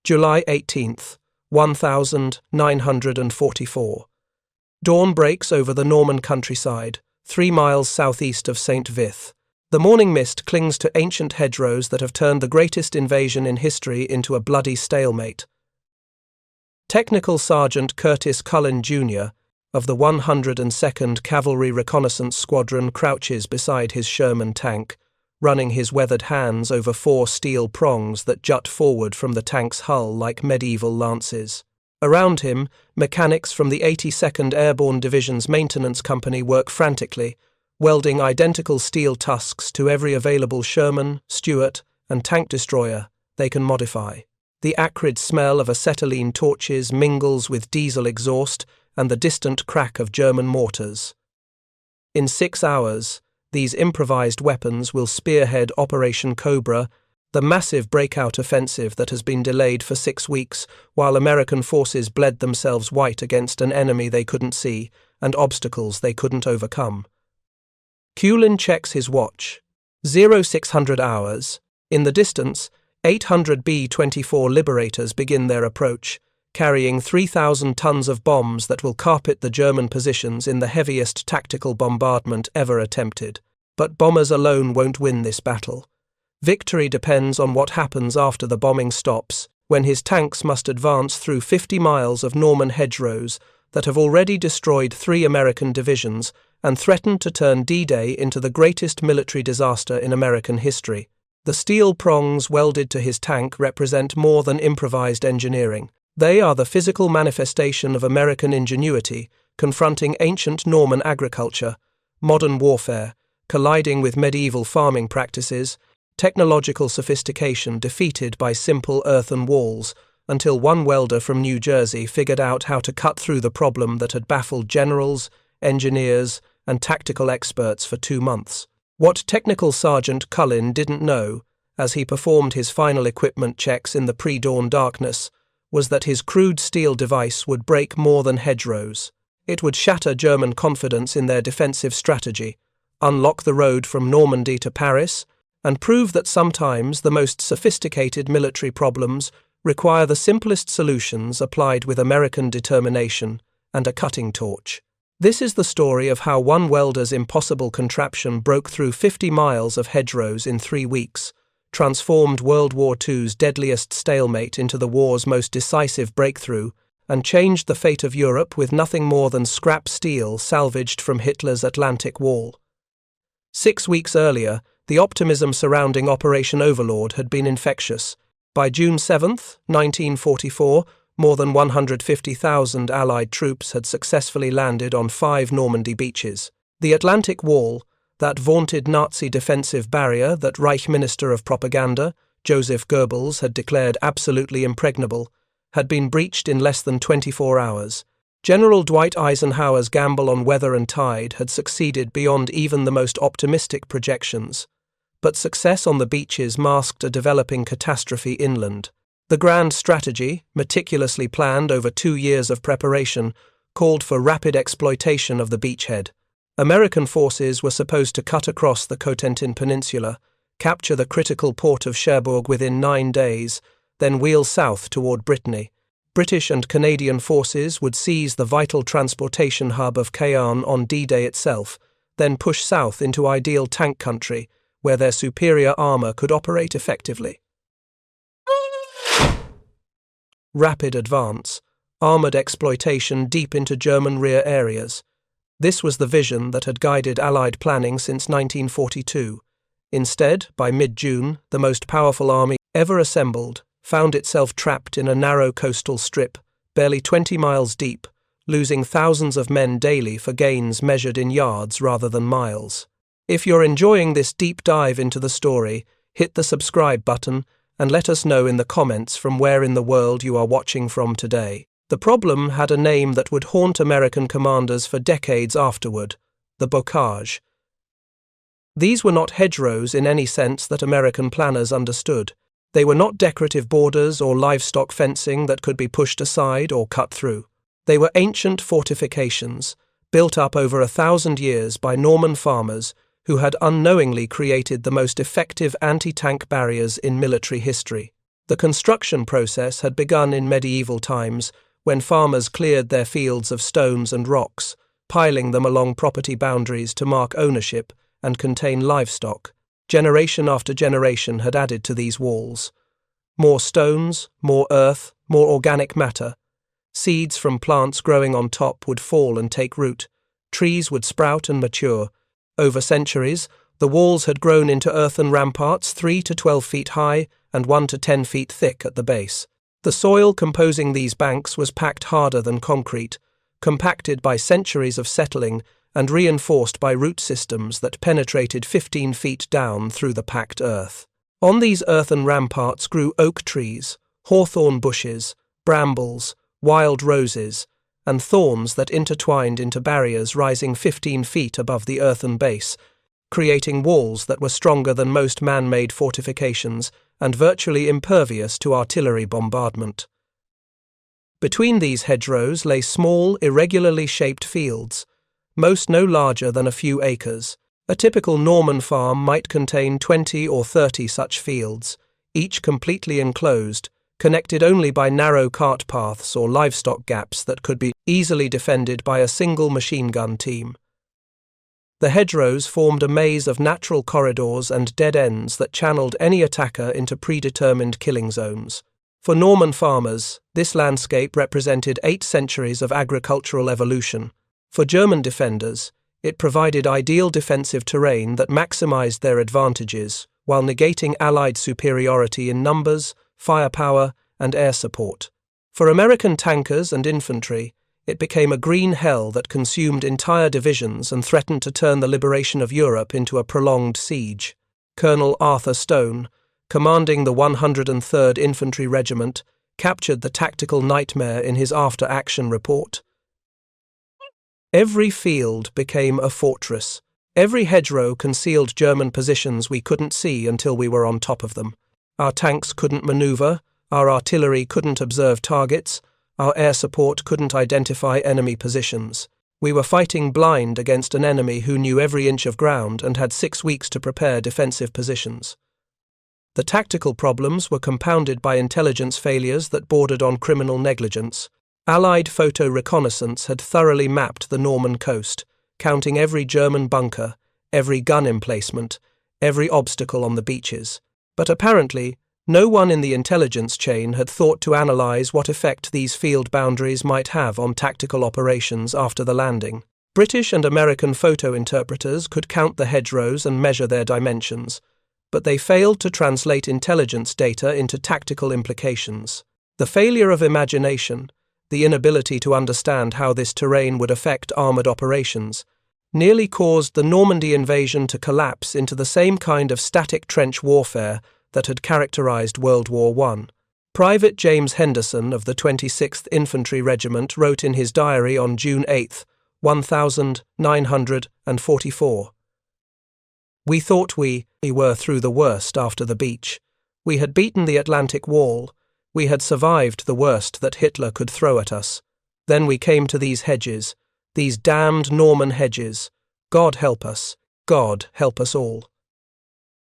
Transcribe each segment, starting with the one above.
July 18th, 1944. Dawn breaks over the Norman countryside, 3 miles southeast of Saint-Vith. The morning mist clings to ancient hedgerows that have turned the greatest invasion in history into a bloody stalemate. Technical Sergeant Curtis Culin Jr. of the 102nd Cavalry Reconnaissance Squadron crouches beside his Sherman tank, running his weathered hands over 4 steel prongs that jut forward from the tank's hull like medieval lances. Around him, mechanics from the 82nd Airborne Division's maintenance company work frantically, welding identical steel tusks to every available Sherman, Stuart, and tank destroyer they can modify. The acrid smell of acetylene torches mingles with diesel exhaust and the distant crack of German mortars. In 6 hours, these improvised weapons will spearhead Operation Cobra, the massive breakout offensive that has been delayed for 6 weeks while American forces bled themselves white against an enemy they couldn't see and obstacles they couldn't overcome. Culin checks his watch. 0600 hours. In the distance, 800 B-24 Liberators begin their approach, carrying 3,000 tons of bombs that will carpet the German positions in the heaviest tactical bombardment ever attempted. But bombers alone won't win this battle. Victory depends on what happens after the bombing stops, when his tanks must advance through 50 miles of Norman hedgerows that have already destroyed 3 American divisions and threatened to turn D-Day into the greatest military disaster in American history. The steel prongs welded to his tank represent more than improvised engineering. They are the physical manifestation of American ingenuity, confronting ancient Norman agriculture, modern warfare, colliding with medieval farming practices, technological sophistication defeated by simple earthen walls, until one welder from New Jersey figured out how to cut through the problem that had baffled generals, engineers, and tactical experts for 2 months. What Technical Sergeant Culin didn't know, as he performed his final equipment checks in the pre-dawn darkness, was that his crude steel device would break more than hedgerows. It would shatter German confidence in their defensive strategy, unlock the road from Normandy to Paris, and prove that sometimes the most sophisticated military problems require the simplest solutions applied with American determination and a cutting torch. This is the story of how one welder's impossible contraption broke through 50 miles of hedgerows in 3 weeks, transformed World War II's deadliest stalemate into the war's most decisive breakthrough, and changed the fate of Europe with nothing more than scrap steel salvaged from Hitler's Atlantic Wall. 6 weeks earlier, the optimism surrounding Operation Overlord had been infectious. By June 7, 1944, more than 150,000 Allied troops had successfully landed on 5 Normandy beaches. The Atlantic Wall, that vaunted Nazi defensive barrier that Reich Minister of Propaganda, Joseph Goebbels, had declared absolutely impregnable, had been breached in less than 24 hours. General Dwight Eisenhower's gamble on weather and tide had succeeded beyond even the most optimistic projections. But success on the beaches masked a developing catastrophe inland. The grand strategy, meticulously planned over 2 years of preparation, called for rapid exploitation of the beachhead. American forces were supposed to cut across the Cotentin Peninsula, capture the critical port of Cherbourg within 9 days, then wheel south toward Brittany. British and Canadian forces would seize the vital transportation hub of Caen on D-Day itself, then push south into ideal tank country, where their superior armour could operate effectively. Rapid advance, armoured exploitation deep into German rear areas. This was the vision that had guided Allied planning since 1942. Instead, by mid-June, the most powerful army ever assembled found itself trapped in a narrow coastal strip, barely 20 miles deep, losing thousands of men daily for gains measured in yards rather than miles. If you're enjoying this deep dive into the story, hit the subscribe button and let us know in the comments from where in the world you are watching from today. The problem had a name that would haunt American commanders for decades afterward: the bocage. These were not hedgerows in any sense that American planners understood. They were not decorative borders or livestock fencing that could be pushed aside or cut through. They were ancient fortifications, built up over 1,000 years by Norman farmers who had unknowingly created the most effective anti-tank barriers in military history. The construction process had begun in medieval times, when farmers cleared their fields of stones and rocks, piling them along property boundaries to mark ownership and contain livestock. Generation after generation had added to these walls. More stones, more earth, more organic matter. Seeds from plants growing on top would fall and take root. Trees would sprout and mature. Over centuries, the walls had grown into earthen ramparts 3 to 12 feet high and 1 to 10 feet thick at the base. The soil composing these banks was packed harder than concrete, compacted by centuries of settling and reinforced by root systems that penetrated 15 feet down through the packed earth. On these earthen ramparts grew oak trees, hawthorn bushes, brambles, wild roses, and thorns that intertwined into barriers rising 15 feet above the earthen base, creating walls that were stronger than most man-made fortifications and virtually impervious to artillery bombardment. Between these hedgerows lay small, irregularly shaped fields, most no larger than a few acres. A typical Norman farm might contain 20 or 30 such fields, each completely enclosed, connected only by narrow cart paths or livestock gaps that could be easily defended by a single machine gun team. The hedgerows formed a maze of natural corridors and dead ends that channeled any attacker into predetermined killing zones. For Norman farmers, this landscape represented 8 centuries of agricultural evolution. For German defenders, it provided ideal defensive terrain that maximized their advantages while negating Allied superiority in numbers, firepower, and air support. For American tankers and infantry, it became a green hell that consumed entire divisions and threatened to turn the liberation of Europe into a prolonged siege. Colonel Arthur Stone, commanding the 103rd Infantry Regiment, captured the tactical nightmare in his after-action report. Every field became a fortress. Every hedgerow concealed German positions we couldn't see until we were on top of them. Our tanks couldn't maneuver, our artillery couldn't observe targets, our air support couldn't identify enemy positions. We were fighting blind against an enemy who knew every inch of ground and had 6 weeks to prepare defensive positions. The tactical problems were compounded by intelligence failures that bordered on criminal negligence. Allied photo reconnaissance had thoroughly mapped the Norman coast, counting every German bunker, every gun emplacement, every obstacle on the beaches. But apparently, no one in the intelligence chain had thought to analyze what effect these field boundaries might have on tactical operations after the landing. British and American photo interpreters could count the hedgerows and measure their dimensions, but they failed to translate intelligence data into tactical implications. The failure of imagination, the inability to understand how this terrain would affect armoured operations, nearly caused the Normandy invasion to collapse into the same kind of static trench warfare that had characterized World War I. Private James Henderson of the 26th Infantry Regiment wrote in his diary on June 8, 1944, "We thought we were through the worst after the beach. We had beaten the Atlantic Wall. We had survived the worst that Hitler could throw at us. Then we came to these hedges, these damned Norman hedges. God help us. God help us all."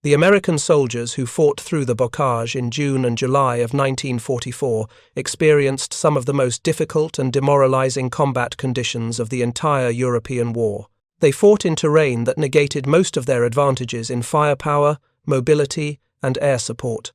The American soldiers who fought through the bocage in June and July of 1944 experienced some of the most difficult and demoralizing combat conditions of the entire European war. They fought in terrain that negated most of their advantages in firepower, mobility, and air support.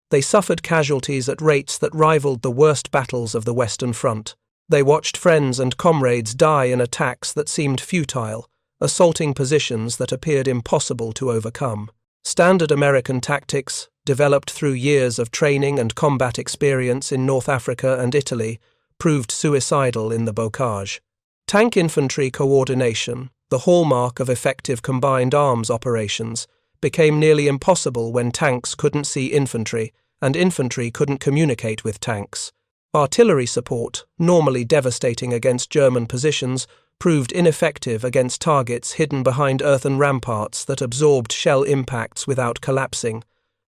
They suffered casualties at rates that rivaled the worst battles of the Western Front. They watched friends and comrades die in attacks that seemed futile, assaulting positions that appeared impossible to overcome. Standard American tactics, developed through years of training and combat experience in North Africa and Italy, proved suicidal in the bocage. Tank infantry coordination, the hallmark of effective combined arms operations, became nearly impossible when tanks couldn't see infantry and infantry couldn't communicate with tanks. Artillery support, normally devastating against German positions, proved ineffective against targets hidden behind earthen ramparts that absorbed shell impacts without collapsing.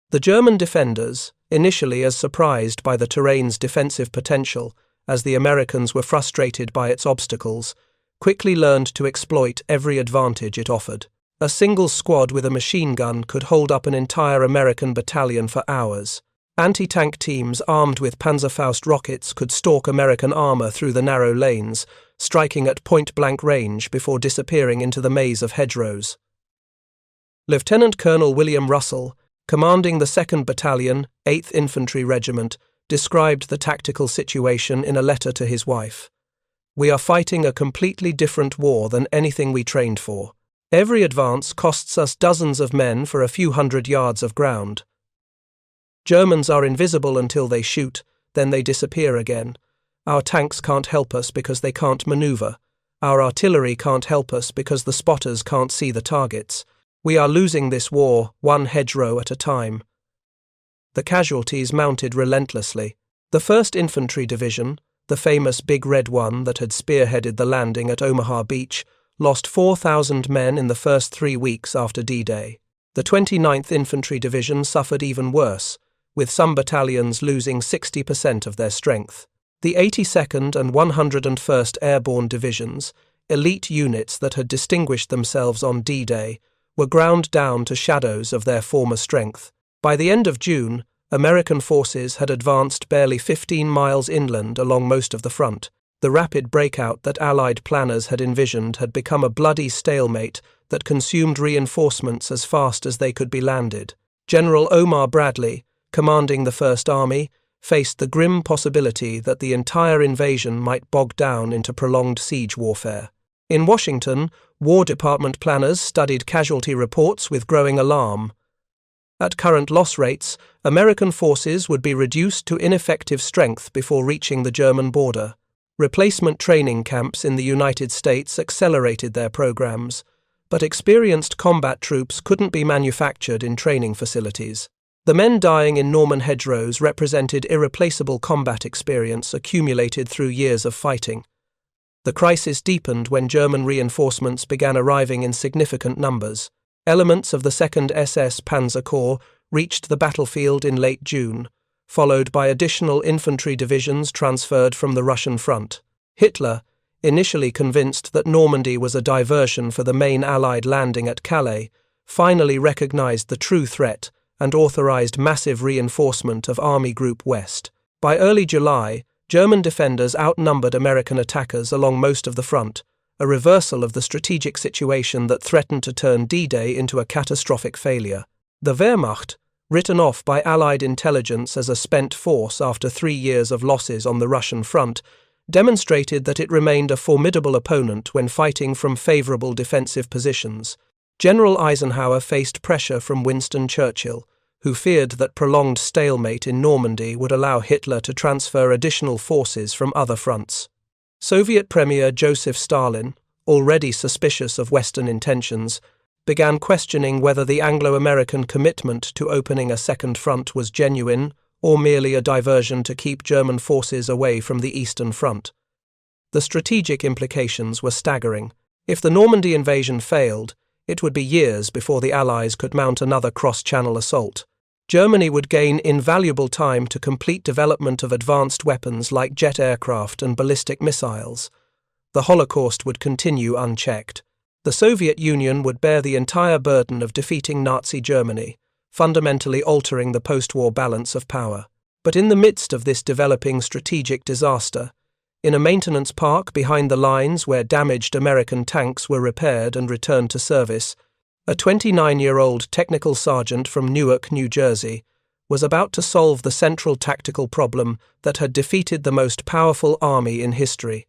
The German defenders, initially as surprised by the terrain's defensive potential as the Americans were frustrated by its obstacles, quickly learned to exploit every advantage it offered. A single squad with a machine gun could hold up an entire American battalion for hours. Anti-tank teams armed with Panzerfaust rockets could stalk American armor through the narrow lanes, striking at point-blank range before disappearing into the maze of hedgerows. Lieutenant Colonel William Russell, commanding the 2nd Battalion, 8th Infantry Regiment, described the tactical situation in a letter to his wife. "We are fighting a completely different war than anything we trained for. Every advance costs us dozens of men for a few hundred yards of ground. Germans are invisible until they shoot, then they disappear again. Our tanks can't help us because they can't maneuver. Our artillery can't help us because the spotters can't see the targets. We are losing this war, one hedgerow at a time." The casualties mounted relentlessly. The 1st Infantry Division, the famous Big Red one that had spearheaded the landing at Omaha Beach, lost 4,000 men in the first 3 weeks after D-Day. The 29th Infantry Division suffered even worse, with some battalions losing 60% of their strength. The 82nd and 101st Airborne Divisions, elite units that had distinguished themselves on D-Day, were ground down to shadows of their former strength. By the end of June, American forces had advanced barely 15 miles inland along most of the front. The rapid breakout that Allied planners had envisioned had become a bloody stalemate that consumed reinforcements as fast as they could be landed. General Omar Bradley, commanding the First Army, faced the grim possibility that the entire invasion might bog down into prolonged siege warfare. In Washington, War Department planners studied casualty reports with growing alarm. At current loss rates, American forces would be reduced to ineffective strength before reaching the German border. Replacement training camps in the United States accelerated their programs, but experienced combat troops couldn't be manufactured in training facilities. The men dying in Norman hedgerows represented irreplaceable combat experience accumulated through years of fighting. The crisis deepened when German reinforcements began arriving in significant numbers. Elements of the 2nd SS Panzer Corps reached the battlefield in late June, followed by additional infantry divisions transferred from the Russian front. Hitler, initially convinced that Normandy was a diversion for the main Allied landing at Calais, finally recognized the true threat and authorized massive reinforcement of Army Group West. By early July, German defenders outnumbered American attackers along most of the front, a reversal of the strategic situation that threatened to turn D-Day into a catastrophic failure. The Wehrmacht, written off by Allied intelligence as a spent force after 3 years of losses on the Russian front, demonstrated that it remained a formidable opponent when fighting from favorable defensive positions. General Eisenhower faced pressure from Winston Churchill, who feared that prolonged stalemate in Normandy would allow Hitler to transfer additional forces from other fronts. Soviet Premier Joseph Stalin, already suspicious of Western intentions, began questioning whether the Anglo-American commitment to opening a second front was genuine or merely a diversion to keep German forces away from the Eastern Front. The strategic implications were staggering. If the Normandy invasion failed, it would be years before the Allies could mount another cross-channel assault. Germany would gain invaluable time to complete development of advanced weapons like jet aircraft and ballistic missiles. The Holocaust would continue unchecked. The Soviet Union would bear the entire burden of defeating Nazi Germany, fundamentally altering the post-war balance of power. But in the midst of this developing strategic disaster, in a maintenance park behind the lines where damaged American tanks were repaired and returned to service, a 29-year-old technical sergeant from Newark, New Jersey, was about to solve the central tactical problem that had defeated the most powerful army in history.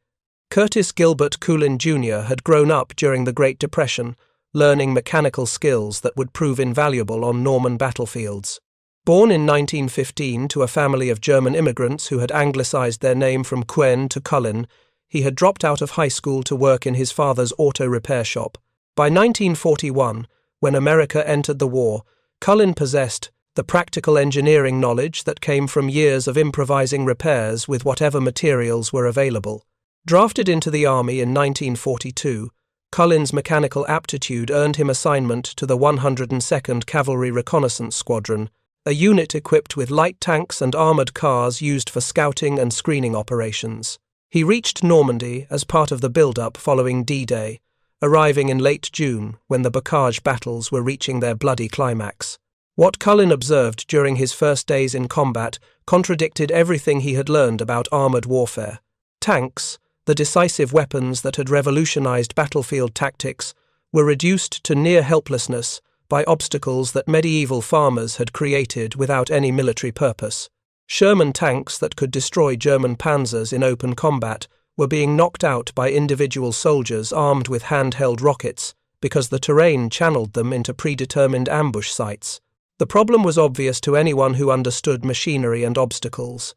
Curtis Gilbert Culin Jr. had grown up during the Great Depression, learning mechanical skills that would prove invaluable on Norman battlefields. Born in 1915 to a family of German immigrants who had anglicized their name from Quen to Cullen, he had dropped out of high school to work in his father's auto repair shop. By 1941, when America entered the war, Cullen possessed the practical engineering knowledge that came from years of improvising repairs with whatever materials were available. Drafted into the Army in 1942, Cullen's mechanical aptitude earned him assignment to the 102nd Cavalry Reconnaissance Squadron, a unit equipped with light tanks and armoured cars used for scouting and screening operations. He reached Normandy as part of the build-up following D-Day, arriving in late June when the Bocage battles were reaching their bloody climax. What Culin observed during his first days in combat contradicted everything he had learned about armored warfare. Tanks, the decisive weapons that had revolutionized battlefield tactics, were reduced to near helplessness by obstacles that medieval farmers had created without any military purpose. Sherman tanks that could destroy German panzers in open combat were being knocked out by individual soldiers armed with handheld rockets because the terrain channeled them into predetermined ambush sites. The problem was obvious to anyone who understood machinery and obstacles.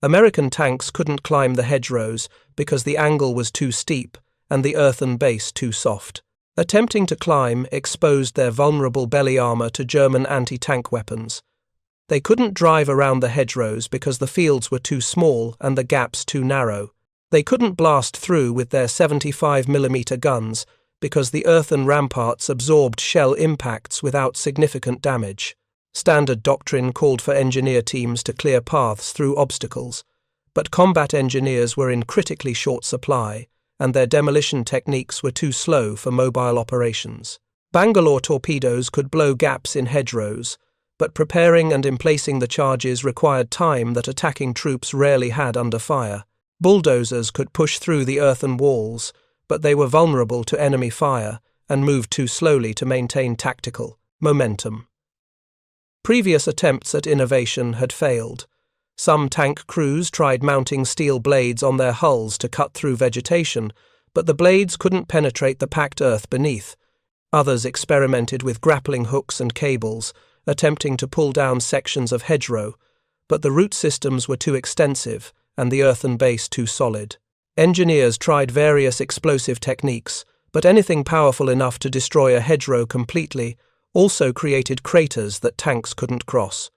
American tanks couldn't climb the hedgerows because the angle was too steep and the earthen base too soft. Attempting to climb exposed their vulnerable belly armor to German anti-tank weapons. They couldn't drive around the hedgerows because the fields were too small and the gaps too narrow. They couldn't blast through with their 75mm guns because the earthen ramparts absorbed shell impacts without significant damage. Standard doctrine called for engineer teams to clear paths through obstacles, but combat engineers were in critically short supply, and their demolition techniques were too slow for mobile operations. Bangalore torpedoes could blow gaps in hedgerows, but preparing and emplacing the charges required time that attacking troops rarely had under fire. Bulldozers could push through the earthen walls, but they were vulnerable to enemy fire and moved too slowly to maintain tactical momentum. Previous attempts at innovation had failed. Some tank crews tried mounting steel blades on their hulls to cut through vegetation, but the blades couldn't penetrate the packed earth beneath. Others experimented with grappling hooks and cables, attempting to pull down sections of hedgerow, but the root systems were too extensive and the earthen base too solid. Engineers tried various explosive techniques, but anything powerful enough to destroy a hedgerow completely also created craters that tanks couldn't cross.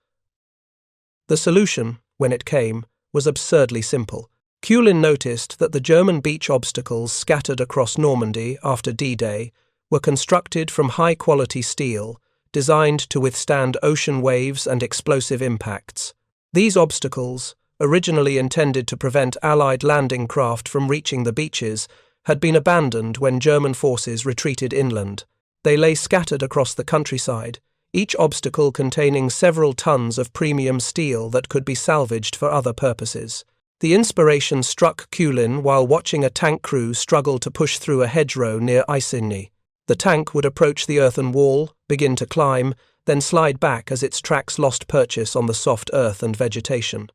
The solution, when it came, was absurdly simple. Culin noticed that the German beach obstacles scattered across Normandy after D-Day were constructed from high-quality steel, designed to withstand ocean waves and explosive impacts. These obstacles, originally intended to prevent Allied landing craft from reaching the beaches, had been abandoned when German forces retreated inland. They lay scattered across the countryside, each obstacle containing several tons of premium steel that could be salvaged for other purposes. The inspiration struck Culin while watching a tank crew struggle to push through a hedgerow near Isigny. The tank would approach the earthen wall, begin to climb, then slide back as its tracks lost purchase on the soft earth and vegetation.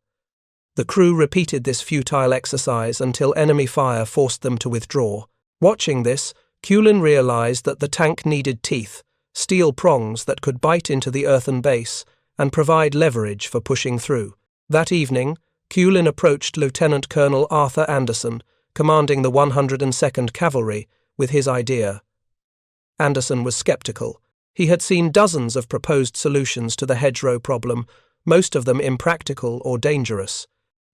The crew repeated this futile exercise until enemy fire forced them to withdraw. Watching this, Culin realized that the tank needed teeth, steel prongs that could bite into the earthen base and provide leverage for pushing through. That evening, Culin approached Lieutenant Colonel Arthur Anderson, commanding the 102nd Cavalry, with his idea. Anderson was skeptical. He had seen dozens of proposed solutions to the hedgerow problem, most of them impractical or dangerous.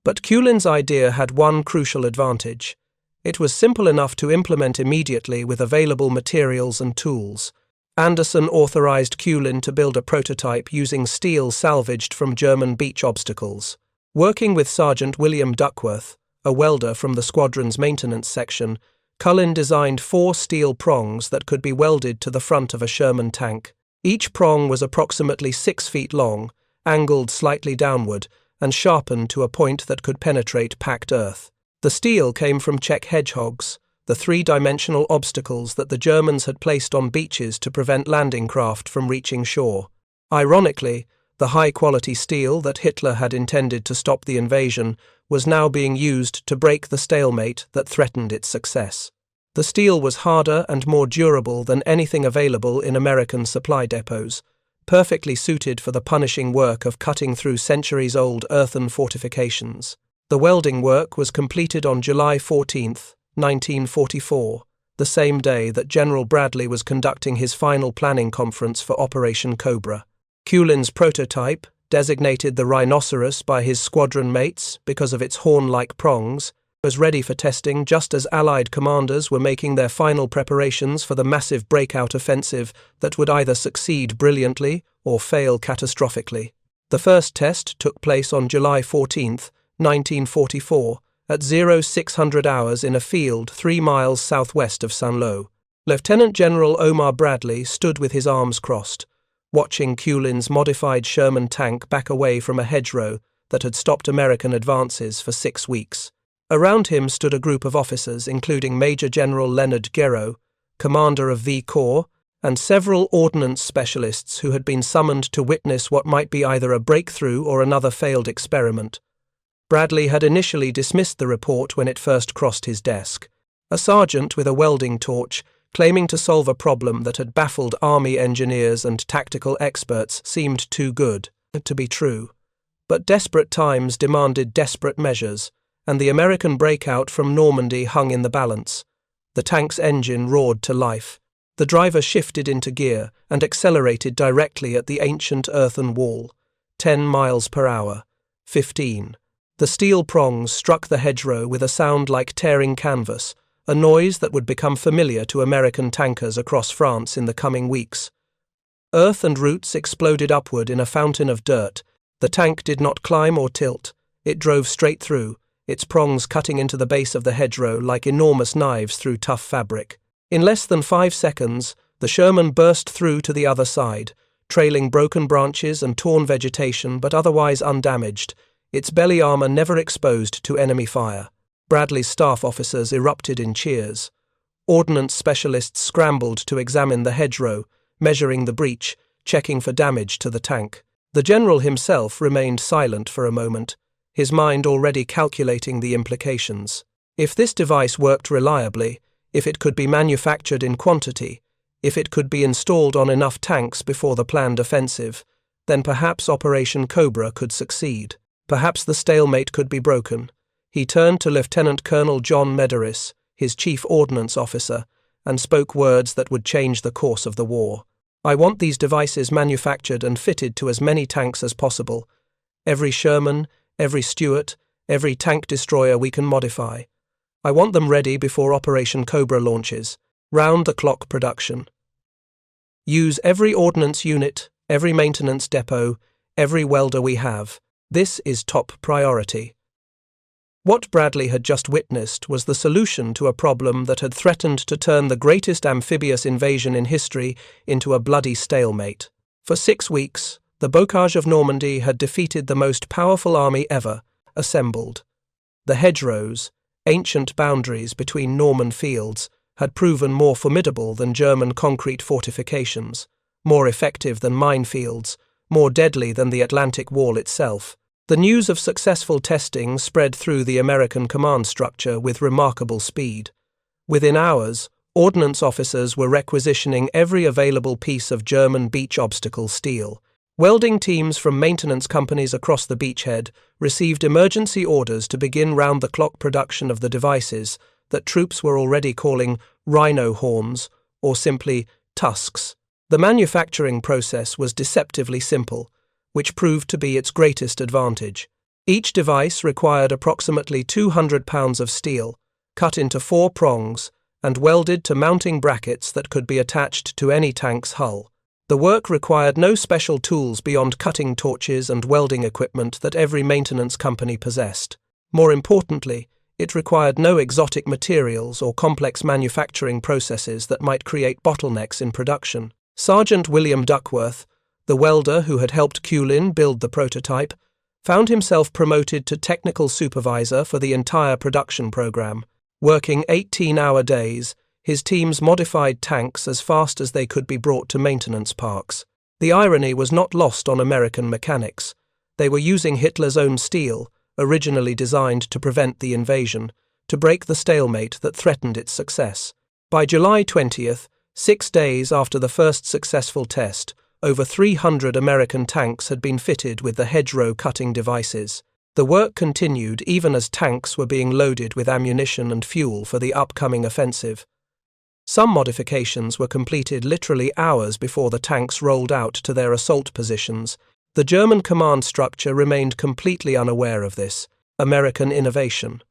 But Culin's idea had one crucial advantage. It was simple enough to implement immediately with available materials and tools. Anderson authorized Culin to build a prototype using steel salvaged from German beach obstacles. Working with Sergeant William Duckworth, a welder from the squadron's maintenance section, Culin designed 4 steel prongs that could be welded to the front of a Sherman tank. Each prong was approximately 6 feet long, angled slightly downward, and sharpened to a point that could penetrate packed earth. The steel came from Czech hedgehogs, the 3-dimensional obstacles that the Germans had placed on beaches to prevent landing craft from reaching shore. Ironically, the high-quality steel that Hitler had intended to stop the invasion was now being used to break the stalemate that threatened its success. The steel was harder and more durable than anything available in American supply depots, perfectly suited for the punishing work of cutting through centuries-old earthen fortifications. The welding work was completed on July 14, 1944, the same day that General Bradley was conducting his final planning conference for Operation Cobra. Culin's prototype, designated the Rhinoceros by his squadron mates because of its horn-like prongs, was ready for testing just as Allied commanders were making their final preparations for the massive breakout offensive that would either succeed brilliantly or fail catastrophically. The first test took place on July 14, 1944, at 0600 hours in a field 3 miles southwest of Saint-Lô. Lieutenant General Omar Bradley stood with his arms crossed, watching Culin's modified Sherman tank back away from a hedgerow that had stopped American advances for 6 weeks. Around him stood a group of officers, including Major General Leonard Guerreau, commander of V Corps, and several ordnance specialists who had been summoned to witness what might be either a breakthrough or another failed experiment. Bradley had initially dismissed the report when it first crossed his desk. A sergeant with a welding torch, claiming to solve a problem that had baffled army engineers and tactical experts, seemed too good to be true. But desperate times demanded desperate measures, and the American breakout from Normandy hung in the balance. The tank's engine roared to life. The driver shifted into gear and accelerated directly at the ancient earthen wall. 10 miles per hour. 15. The steel prongs struck the hedgerow with a sound like tearing canvas, a noise that would become familiar to American tankers across France in the coming weeks. Earth and roots exploded upward in a fountain of dirt. The tank did not climb or tilt. It drove straight through, its prongs cutting into the base of the hedgerow like enormous knives through tough fabric. In less than 5 seconds, the Sherman burst through to the other side, trailing broken branches and torn vegetation but otherwise undamaged, its belly armor never exposed to enemy fire. Bradley's staff officers erupted in cheers. Ordnance specialists scrambled to examine the hedgerow, measuring the breach, checking for damage to the tank. The general himself remained silent for a moment, his mind already calculating the implications. If this device worked reliably, if it could be manufactured in quantity, if it could be installed on enough tanks before the planned offensive, then perhaps Operation Cobra could succeed. Perhaps the stalemate could be broken. He turned to Lieutenant Colonel John Medaris, his chief ordnance officer, and spoke words that would change the course of the war. "I want these devices manufactured and fitted to as many tanks as possible. Every Sherman, every Stuart, every tank destroyer we can modify. I want them ready before Operation Cobra launches. Round-the-clock production. Use every ordnance unit, every maintenance depot, every welder we have. This is top priority." What Bradley had just witnessed was the solution to a problem that had threatened to turn the greatest amphibious invasion in history into a bloody stalemate. For 6 weeks, the bocage of Normandy had defeated the most powerful army ever assembled. The hedgerows, ancient boundaries between Norman fields, had proven more formidable than German concrete fortifications, more effective than minefields, more deadly than the Atlantic Wall itself. The news of successful testing spread through the American command structure with remarkable speed. Within hours, ordnance officers were requisitioning every available piece of German beach obstacle steel. Welding teams from maintenance companies across the beachhead received emergency orders to begin round-the-clock production of the devices that troops were already calling Rhino horns, or simply tusks. The manufacturing process was deceptively simple, which proved to be its greatest advantage. Each device required approximately 200 pounds of steel, cut into 4 prongs, and welded to mounting brackets that could be attached to any tank's hull. The work required no special tools beyond cutting torches and welding equipment that every maintenance company possessed. More importantly, it required no exotic materials or complex manufacturing processes that might create bottlenecks in production. Sergeant William Duckworth, the welder who had helped Culin build the prototype, found himself promoted to technical supervisor for the entire production program. Working 18-hour days, his teams modified tanks as fast as they could be brought to maintenance parks. The irony was not lost on American mechanics. They were using Hitler's own steel, originally designed to prevent the invasion, to break the stalemate that threatened its success. By July 20th, 6 days after the first successful test, over 300 American tanks had been fitted with the hedgerow cutting devices. The work continued even as tanks were being loaded with ammunition and fuel for the upcoming offensive. Some modifications were completed literally hours before the tanks rolled out to their assault positions. The German command structure remained completely unaware of this American innovation.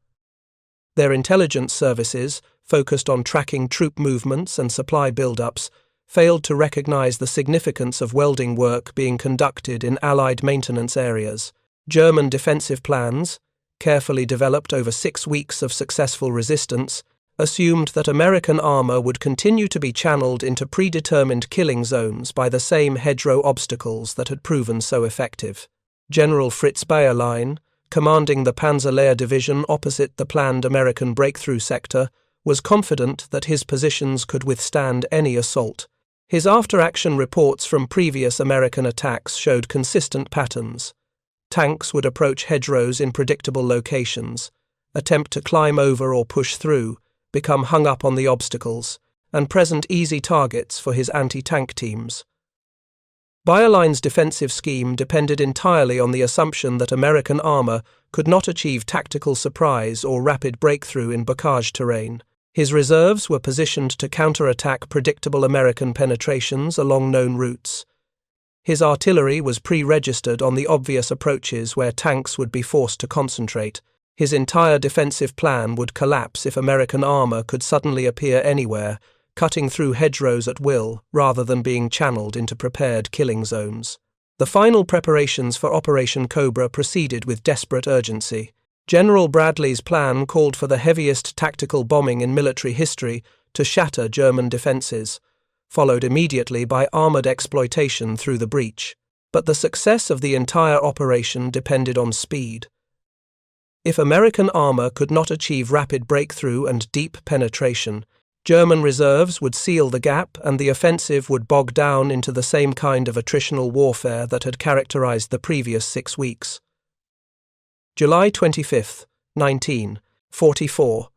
Their intelligence services, focused on tracking troop movements and supply buildups, failed to recognize the significance of welding work being conducted in Allied maintenance areas. German defensive plans, carefully developed over 6 weeks of successful resistance, assumed that American armor would continue to be channeled into predetermined killing zones by the same hedgerow obstacles that had proven so effective. General Fritz Bayerlein, commanding the Panzerlehr Division opposite the planned American breakthrough sector, was confident that his positions could withstand any assault. His after-action reports from previous American attacks showed consistent patterns. Tanks would approach hedgerows in predictable locations, attempt to climb over or push through, become hung up on the obstacles, and present easy targets for his anti-tank teams. Bayerlein's defensive scheme depended entirely on the assumption that American armor could not achieve tactical surprise or rapid breakthrough in bocage terrain. His reserves were positioned to counterattack predictable American penetrations along known routes. His artillery was pre-registered on the obvious approaches where tanks would be forced to concentrate. His entire defensive plan would collapse if American armor could suddenly appear anywhere, cutting through hedgerows at will rather than being channeled into prepared killing zones. The final preparations for Operation Cobra proceeded with desperate urgency. General Bradley's plan called for the heaviest tactical bombing in military history to shatter German defenses, followed immediately by armored exploitation through the breach. But the success of the entire operation depended on speed. If American armor could not achieve rapid breakthrough and deep penetration, German reserves would seal the gap and the offensive would bog down into the same kind of attritional warfare that had characterized the previous 6 weeks. July 25, 1944,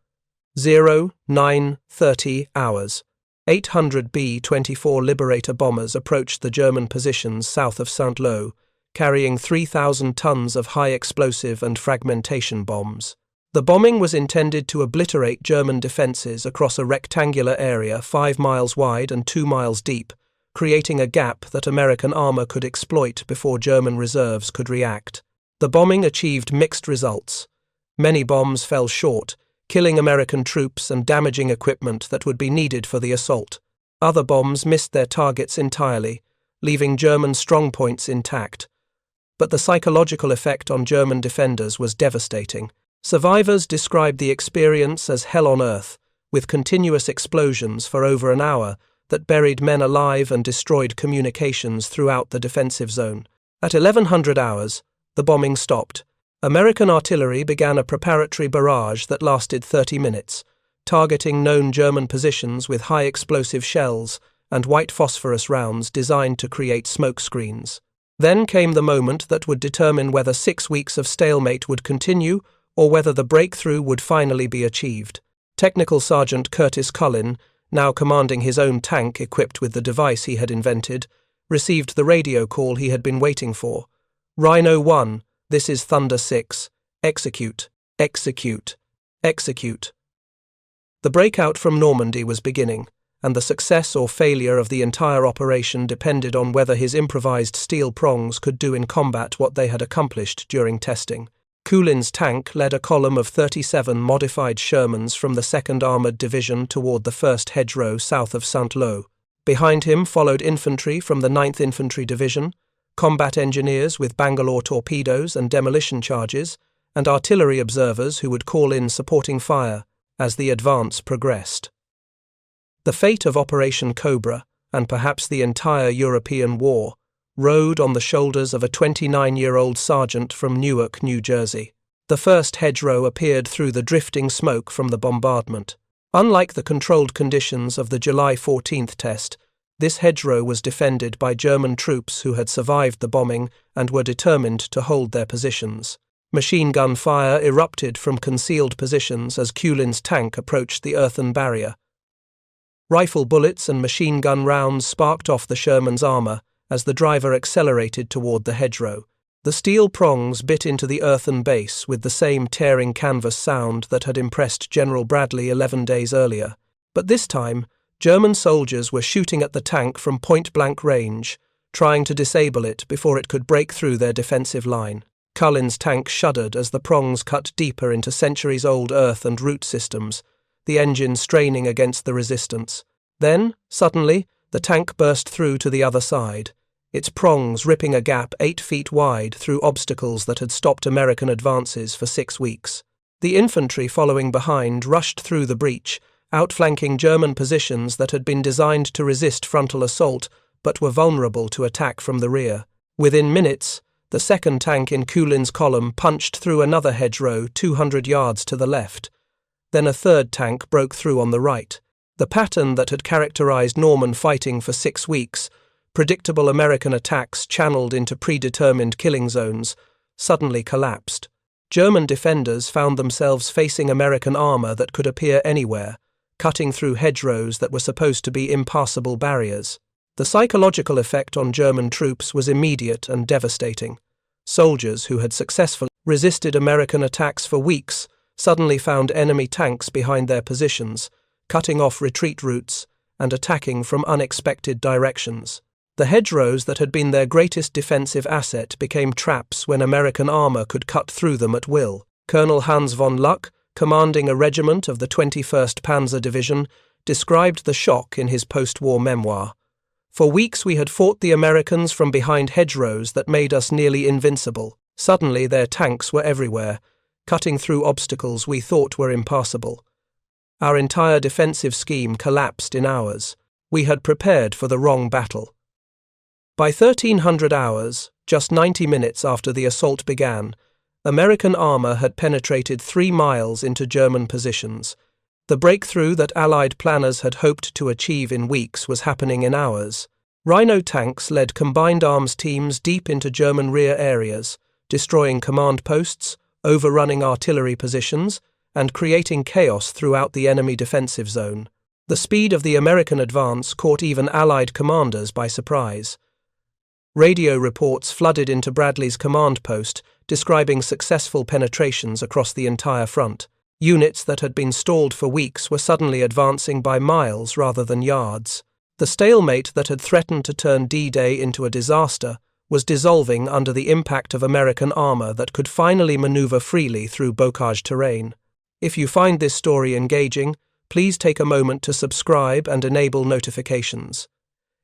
09:30 hours. 800 B-24 Liberator bombers approached the German positions south of Saint-Lô, carrying 3,000 tons of high-explosive and fragmentation bombs. The bombing was intended to obliterate German defenses across a rectangular area 5 miles wide and 2 miles deep, creating a gap that American armor could exploit before German reserves could react. The bombing achieved mixed results. Many bombs fell short, killing American troops and damaging equipment that would be needed for the assault. Other bombs missed their targets entirely, leaving German strongpoints intact. But the psychological effect on German defenders was devastating. Survivors described the experience as hell on earth, with continuous explosions for over an hour that buried men alive and destroyed communications throughout the defensive zone. At 1100 hours, the bombing stopped. American artillery began a preparatory barrage that lasted 30 minutes, targeting known German positions with high explosive shells and white phosphorus rounds designed to create smoke screens. Then came the moment that would determine whether 6 weeks of stalemate would continue or whether the breakthrough would finally be achieved. Technical Sergeant Curtis Culin, now commanding his own tank equipped with the device he had invented, received the radio call he had been waiting for. Rhino 1, this is Thunder 6. Execute, execute, execute. The breakout from Normandy was beginning, and the success or failure of the entire operation depended on whether his improvised steel prongs could do in combat what they had accomplished during testing. Culin's tank led a column of 37 modified Shermans from the 2nd Armored Division toward the 1st Hedgerow south of Saint-Lô. Behind him followed infantry from the 9th Infantry Division, combat engineers with Bangalore torpedoes and demolition charges, and artillery observers who would call in supporting fire as the advance progressed. The fate of Operation Cobra, and perhaps the entire European war, rode on the shoulders of a 29-year-old sergeant from Newark, New Jersey. The first hedgerow appeared through the drifting smoke from the bombardment. Unlike the controlled conditions of the July 14th test, this hedgerow was defended by German troops who had survived the bombing and were determined to hold their positions. Machine gun fire erupted from concealed positions as Culin's tank approached the earthen barrier. Rifle bullets and machine gun rounds sparked off the Sherman's armor as the driver accelerated toward the hedgerow. The steel prongs bit into the earthen base with the same tearing canvas sound that had impressed General Bradley 11 days earlier. But this time, German soldiers were shooting at the tank from point-blank range, trying to disable it before it could break through their defensive line. Culin's tank shuddered as the prongs cut deeper into centuries-old earth and root systems, the engine straining against the resistance. Then, suddenly, the tank burst through to the other side, its prongs ripping a gap 8 feet wide through obstacles that had stopped American advances for 6 weeks. The infantry following behind rushed through the breach outflanking German positions that had been designed to resist frontal assault but were vulnerable to attack from the rear. Within minutes, the second tank in Culin's column punched through another hedgerow 200 yards to the left. Then a third tank broke through on the right. The pattern that had characterized Norman fighting for 6 weeks, predictable American attacks channeled into predetermined killing zones, suddenly collapsed. German defenders found themselves facing American armor that could appear anywhere, cutting through hedgerows that were supposed to be impassable barriers. The psychological effect on German troops was immediate and devastating. Soldiers who had successfully resisted American attacks for weeks suddenly found enemy tanks behind their positions, cutting off retreat routes and attacking from unexpected directions. The hedgerows that had been their greatest defensive asset became traps when American armor could cut through them at will. Colonel Hans von Luck, commanding a regiment of the 21st Panzer Division, described the shock in his post-war memoir. For weeks we had fought the Americans from behind hedgerows that made us nearly invincible. Suddenly their tanks were everywhere, cutting through obstacles we thought were impassable. Our entire defensive scheme collapsed in hours. We had prepared for the wrong battle. By 1300 hours, just 90 minutes after the assault began, American armor had penetrated 3 miles into German positions. The breakthrough that Allied planners had hoped to achieve in weeks was happening in hours. Rhino tanks led combined arms teams deep into German rear areas, destroying command posts, overrunning artillery positions, and creating chaos throughout the enemy defensive zone. The speed of the American advance caught even Allied commanders by surprise. Radio reports flooded into Bradley's command post, describing successful penetrations across the entire front. Units that had been stalled for weeks were suddenly advancing by miles rather than yards. The stalemate that had threatened to turn D-Day into a disaster was dissolving under the impact of American armor that could finally maneuver freely through bocage terrain. If you find this story engaging, please take a moment to subscribe and enable notifications.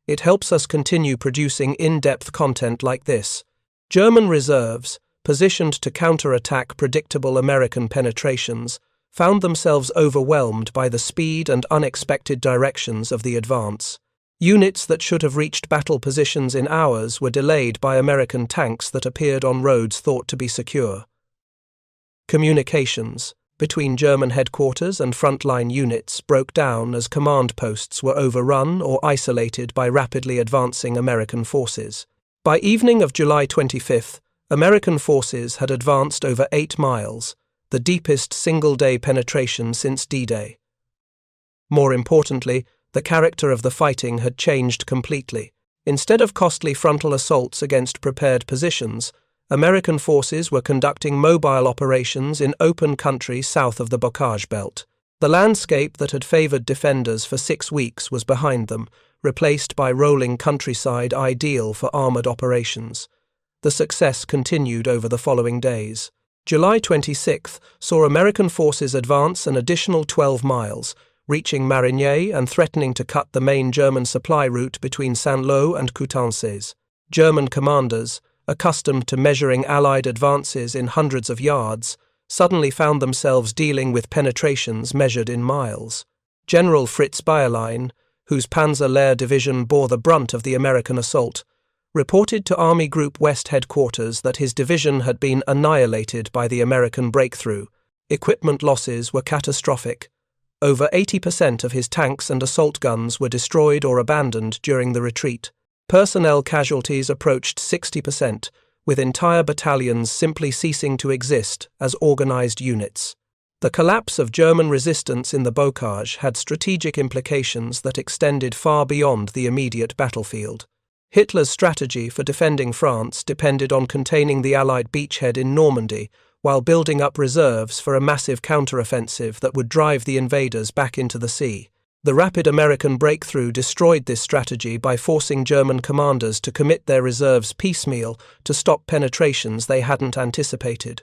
It helps us continue producing in-depth content like this. German reserves, positioned to counterattack predictable American penetrations, found themselves overwhelmed by the speed and unexpected directions of the advance. Units that should have reached battle positions in hours were delayed by American tanks that appeared on roads thought to be secure. Communications between German headquarters and frontline units broke down as command posts were overrun or isolated by rapidly advancing American forces. By evening of July 25th, American forces had advanced over 8 miles, the deepest single-day penetration since D-Day. More importantly, the character of the fighting had changed completely. Instead of costly frontal assaults against prepared positions, American forces were conducting mobile operations in open country south of the Bocage Belt. The landscape that had favored defenders for 6 weeks was behind them, replaced by rolling countryside ideal for armored operations. The success continued over the following days. July 26th saw American forces advance an additional 12 miles, reaching Marigny and threatening to cut the main German supply route between Saint-Lô and Coutances. German commanders, accustomed to measuring Allied advances in hundreds of yards, suddenly found themselves dealing with penetrations measured in miles. General Fritz Bayerlein, whose Panzer Lehr division bore the brunt of the American assault, reported to Army Group West headquarters that his division had been annihilated by the American breakthrough. Equipment losses were catastrophic. Over 80% of his tanks and assault guns were destroyed or abandoned during the retreat. Personnel casualties approached 60%, with entire battalions simply ceasing to exist as organized units. The collapse of German resistance in the Bocage had strategic implications that extended far beyond the immediate battlefield. Hitler's strategy for defending France depended on containing the Allied beachhead in Normandy while building up reserves for a massive counteroffensive that would drive the invaders back into the sea. The rapid American breakthrough destroyed this strategy by forcing German commanders to commit their reserves piecemeal to stop penetrations they hadn't anticipated.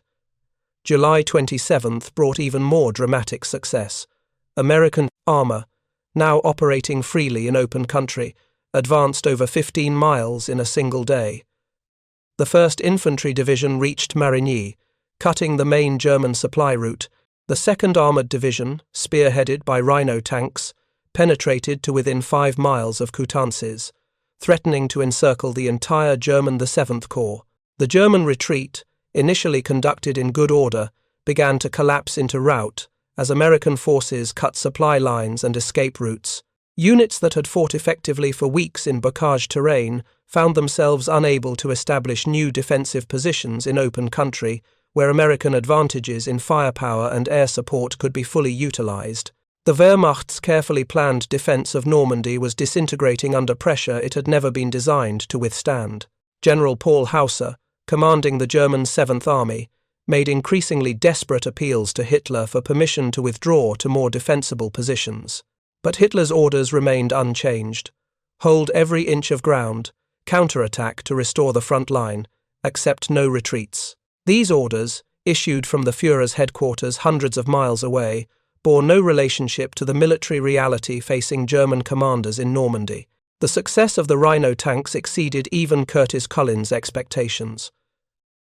July 27th brought even more dramatic success. American armor, now operating freely in open country, advanced over 15 miles in a single day. The 1st Infantry Division reached Marigny, cutting the main German supply route, The 2nd Armoured Division, spearheaded by Rhino tanks, penetrated to within 5 miles of Coutances, threatening to encircle the entire German 7th Corps. The German retreat, initially conducted in good order, began to collapse into rout as American forces cut supply lines and escape routes. Units that had fought effectively for weeks in bocage terrain found themselves unable to establish new defensive positions in open country where American advantages in firepower and air support could be fully utilized. The Wehrmacht's carefully planned defense of Normandy was disintegrating under pressure it had never been designed to withstand. General Paul Hauser, commanding the German 7th Army, made increasingly desperate appeals to Hitler for permission to withdraw to more defensible positions. But Hitler's orders remained unchanged. Hold every inch of ground, counterattack to restore the front line, accept no retreats. These orders, issued from the Führer's headquarters hundreds of miles away, bore no relationship to the military reality facing German commanders in Normandy. The success of the Rhino tanks exceeded even Curtis Culin's expectations.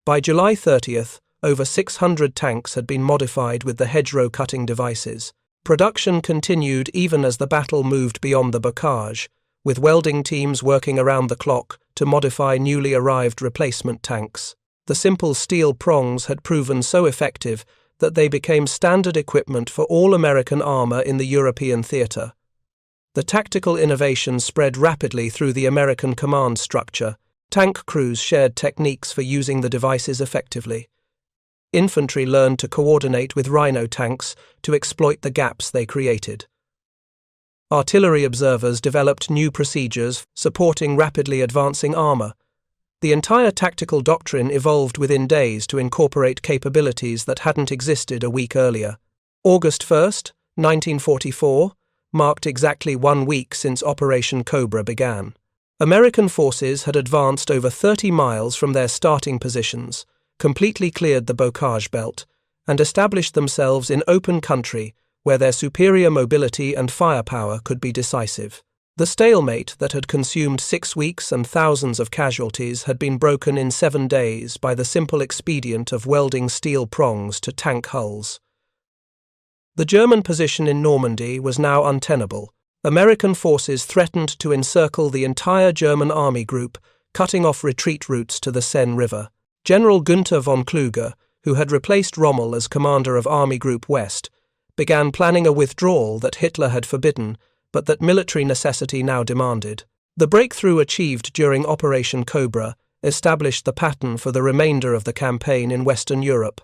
By July 30th, over 600 tanks had been modified with the hedgerow cutting devices. Production continued even as the battle moved beyond the bocage, with welding teams working around the clock to modify newly arrived replacement tanks. The simple steel prongs had proven so effective that they became standard equipment for all American armor in the European theater. The tactical innovation spread rapidly through the American command structure. Tank crews shared techniques for using the devices effectively. Infantry learned to coordinate with Rhino tanks to exploit the gaps they created. Artillery observers developed new procedures supporting rapidly advancing armor. The entire tactical doctrine evolved within days to incorporate capabilities that hadn't existed a week earlier. August 1st, 1944, marked exactly 1 week since Operation Cobra began. American forces had advanced over 30 miles from their starting positions, completely cleared the bocage belt, and established themselves in open country where their superior mobility and firepower could be decisive. The stalemate that had consumed 6 weeks and thousands of casualties had been broken in 7 days by the simple expedient of welding steel prongs to tank hulls. The German position in Normandy was now untenable. American forces threatened to encircle the entire German army group, cutting off retreat routes to the Seine River. General Günther von Kluge, who had replaced Rommel as commander of Army Group West, began planning a withdrawal that Hitler had forbidden, but that military necessity now demanded. The breakthrough achieved during Operation Cobra established the pattern for the remainder of the campaign in Western Europe.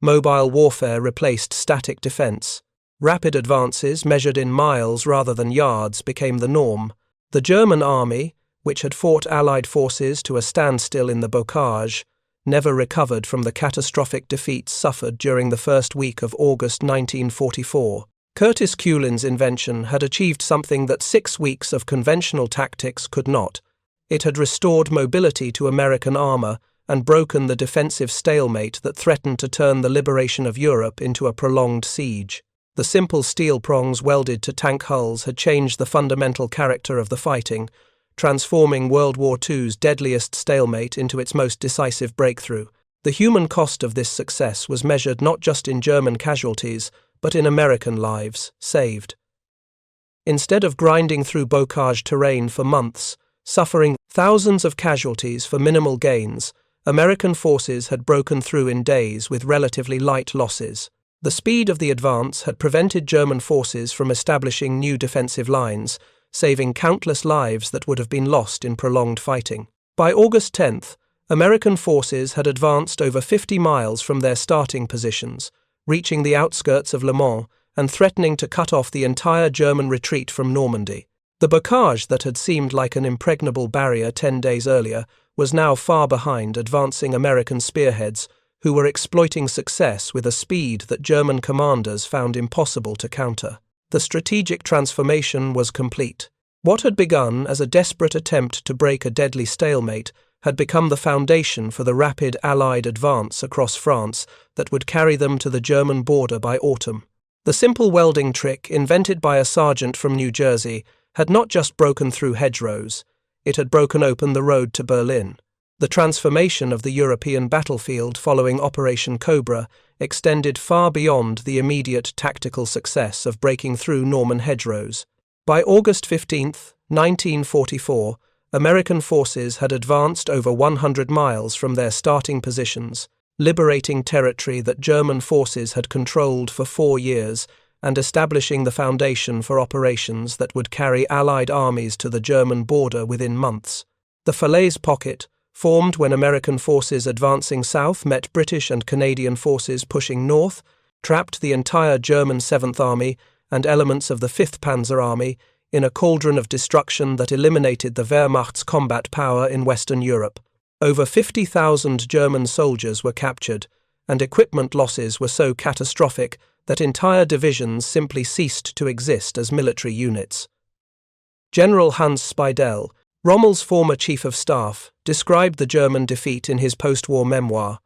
Mobile warfare replaced static defense. Rapid advances measured in miles rather than yards became the norm. The German army, which had fought Allied forces to a standstill in the bocage, never recovered from the catastrophic defeats suffered during the first week of August 1944. Curtis Culin's invention had achieved something that 6 weeks of conventional tactics could not. It had restored mobility to American armor and broken the defensive stalemate that threatened to turn the liberation of Europe into a prolonged siege. The simple steel prongs welded to tank hulls had changed the fundamental character of the fighting, transforming World War II's deadliest stalemate into its most decisive breakthrough. The human cost of this success was measured not just in German casualties, but in American lives saved. Instead of grinding through bocage terrain for months, suffering thousands of casualties for minimal gains, American forces had broken through in days with relatively light losses. The speed of the advance had prevented German forces from establishing new defensive lines, saving countless lives that would have been lost in prolonged fighting. By August 10th, American forces had advanced over 50 miles from their starting positions, reaching the outskirts of Le Mans and threatening to cut off the entire German retreat from Normandy. The bocage that had seemed like an impregnable barrier 10 days earlier was now far behind advancing American spearheads, who were exploiting success with a speed that German commanders found impossible to counter. The strategic transformation was complete. What had begun as a desperate attempt to break a deadly stalemate had become the foundation for the rapid Allied advance across France that would carry them to the German border by autumn. The simple welding trick invented by a sergeant from New Jersey had not just broken through hedgerows, it had broken open the road to Berlin. The transformation of the European battlefield following Operation Cobra extended far beyond the immediate tactical success of breaking through Norman hedgerows. By August 15, 1944, American forces had advanced over 100 miles from their starting positions, liberating territory that German forces had controlled for 4 years and establishing the foundation for operations that would carry Allied armies to the German border within months. The Falaise Pocket, formed when American forces advancing south met British and Canadian forces pushing north, trapped the entire German 7th Army and elements of the 5th Panzer Army in a cauldron of destruction that eliminated the Wehrmacht's combat power in Western Europe. Over 50,000 German soldiers were captured, and equipment losses were so catastrophic that entire divisions simply ceased to exist as military units. General Hans Speidel, Rommel's former chief of staff, described the German defeat in his post-war memoir.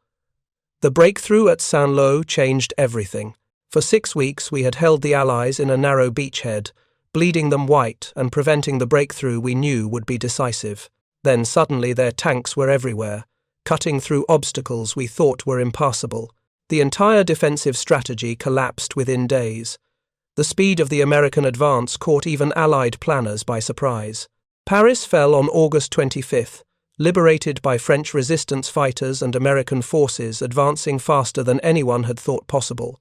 "The breakthrough at Saint-Lô changed everything. For 6 weeks we had held the Allies in a narrow beachhead, bleeding them white and preventing the breakthrough we knew would be decisive. Then suddenly their tanks were everywhere, cutting through obstacles we thought were impassable. The entire defensive strategy collapsed within days. The speed of the American advance caught even Allied planners by surprise. Paris fell on August 25, liberated by French resistance fighters and American forces advancing faster than anyone had thought possible.